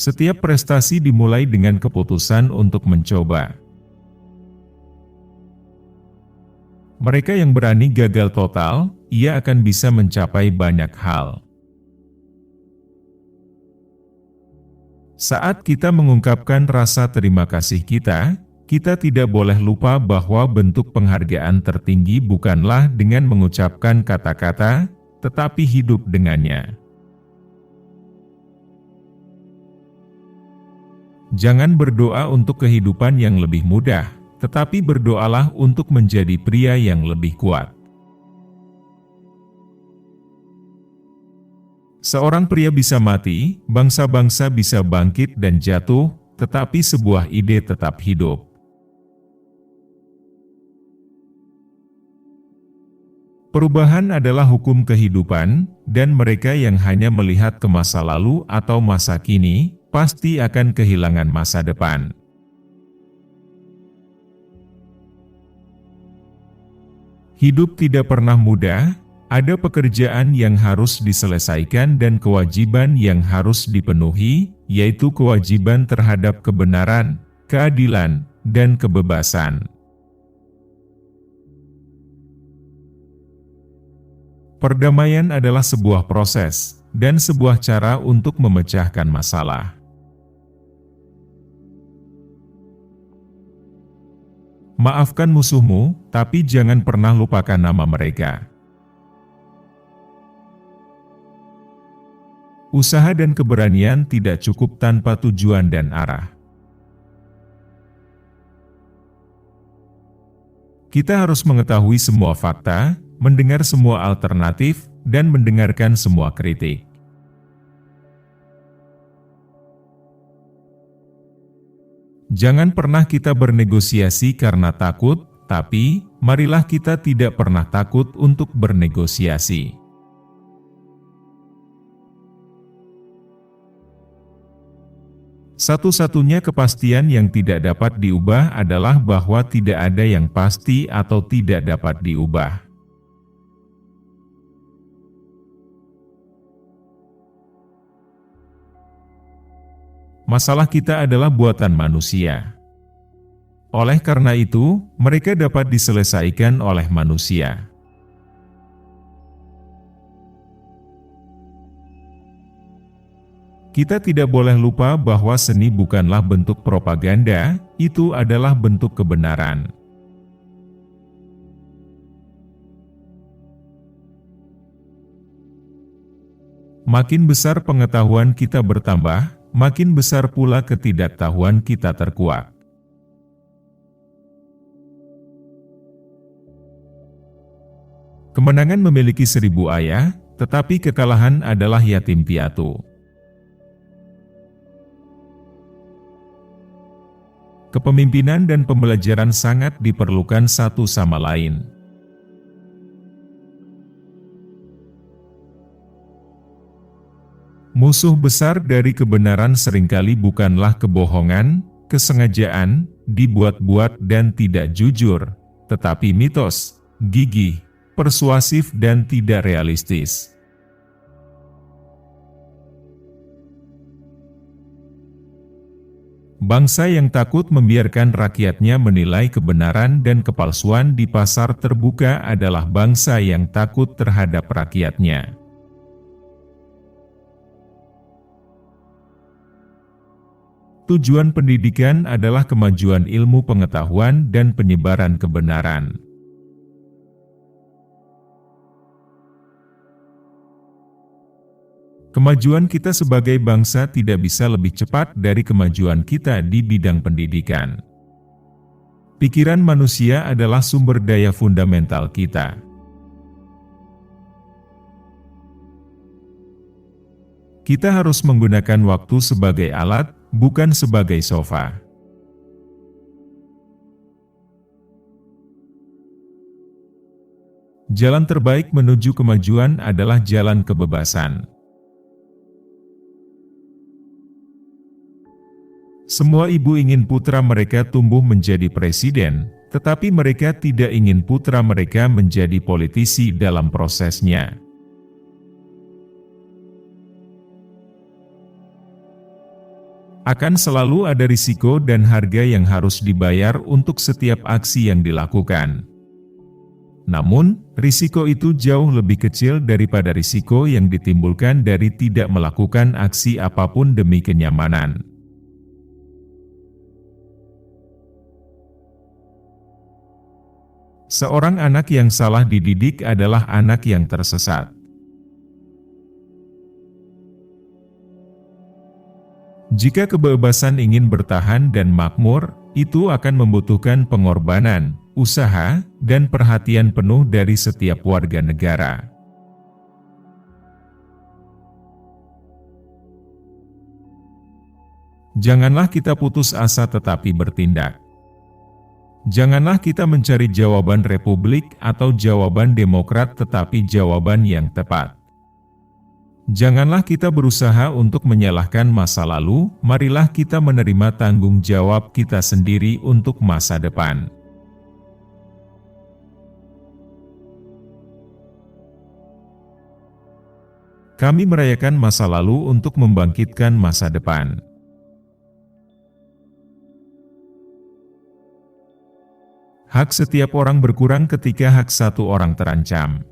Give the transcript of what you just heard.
Setiap prestasi dimulai dengan keputusan untuk mencoba. Mereka yang berani gagal total, ia akan bisa mencapai banyak hal. Saat kita mengungkapkan rasa terima kasih kita tidak boleh lupa bahwa bentuk penghargaan tertinggi bukanlah dengan mengucapkan kata-kata, tetapi hidup dengannya. Jangan berdoa untuk kehidupan yang lebih mudah, tetapi berdoalah untuk menjadi pria yang lebih kuat. Seorang pria bisa mati, bangsa-bangsa bisa bangkit dan jatuh, tetapi sebuah ide tetap hidup. Perubahan adalah hukum kehidupan, dan mereka yang hanya melihat ke masa lalu atau masa kini, pasti akan kehilangan masa depan. Hidup tidak pernah mudah, ada pekerjaan yang harus diselesaikan dan kewajiban yang harus dipenuhi, yaitu kewajiban terhadap kebenaran, keadilan, dan kebebasan. Perdamaian adalah sebuah proses, dan sebuah cara untuk memecahkan masalah. Maafkan musuhmu, tapi jangan pernah lupakan nama mereka. Usaha dan keberanian tidak cukup tanpa tujuan dan arah. Kita harus mengetahui semua fakta, mendengar semua alternatif, dan mendengarkan semua kritik. Jangan pernah kita bernegosiasi karena takut, tapi marilah kita tidak pernah takut untuk bernegosiasi. Satu-satunya kepastian yang tidak dapat diubah adalah bahwa tidak ada yang pasti atau tidak dapat diubah. Masalah kita adalah buatan manusia. Oleh karena itu, mereka dapat diselesaikan oleh manusia. Kita tidak boleh lupa bahwa seni bukanlah bentuk propaganda, itu adalah bentuk kebenaran. Makin besar pengetahuan kita bertambah, makin besar pula ketidaktahuan kita terkuak. Kemenangan memiliki 1000 ayah, tetapi kekalahan adalah yatim piatu. Kepemimpinan dan pembelajaran sangat diperlukan satu sama lain. Musuh besar dari kebenaran seringkali bukanlah kebohongan, kesengajaan, dibuat-buat dan tidak jujur, tetapi mitos, gigih, persuasif dan tidak realistis. Bangsa yang takut membiarkan rakyatnya menilai kebenaran dan kepalsuan di pasar terbuka adalah bangsa yang takut terhadap rakyatnya. Tujuan pendidikan adalah kemajuan ilmu pengetahuan dan penyebaran kebenaran. Kemajuan kita sebagai bangsa tidak bisa lebih cepat dari kemajuan kita di bidang pendidikan. Pikiran manusia adalah sumber daya fundamental kita. Kita harus menggunakan waktu sebagai alat, bukan sebagai sofa. Jalan terbaik menuju kemajuan adalah jalan kebebasan. Semua ibu ingin putra mereka tumbuh menjadi presiden, tetapi mereka tidak ingin putra mereka menjadi politisi dalam prosesnya. Akan selalu ada risiko dan harga yang harus dibayar untuk setiap aksi yang dilakukan. Namun, risiko itu jauh lebih kecil daripada risiko yang ditimbulkan dari tidak melakukan aksi apapun demi kenyamanan. Seorang anak yang salah dididik adalah anak yang tersesat. Jika kebebasan ingin bertahan dan makmur, itu akan membutuhkan pengorbanan, usaha, dan perhatian penuh dari setiap warga negara. Janganlah kita putus asa tetapi bertindak. Janganlah kita mencari jawaban Republik atau jawaban Demokrat tetapi jawaban yang tepat. Janganlah kita berusaha untuk menyalahkan masa lalu, marilah kita menerima tanggung jawab kita sendiri untuk masa depan. Kami merayakan masa lalu untuk membangkitkan masa depan. Hak setiap orang berkurang ketika hak satu orang terancam.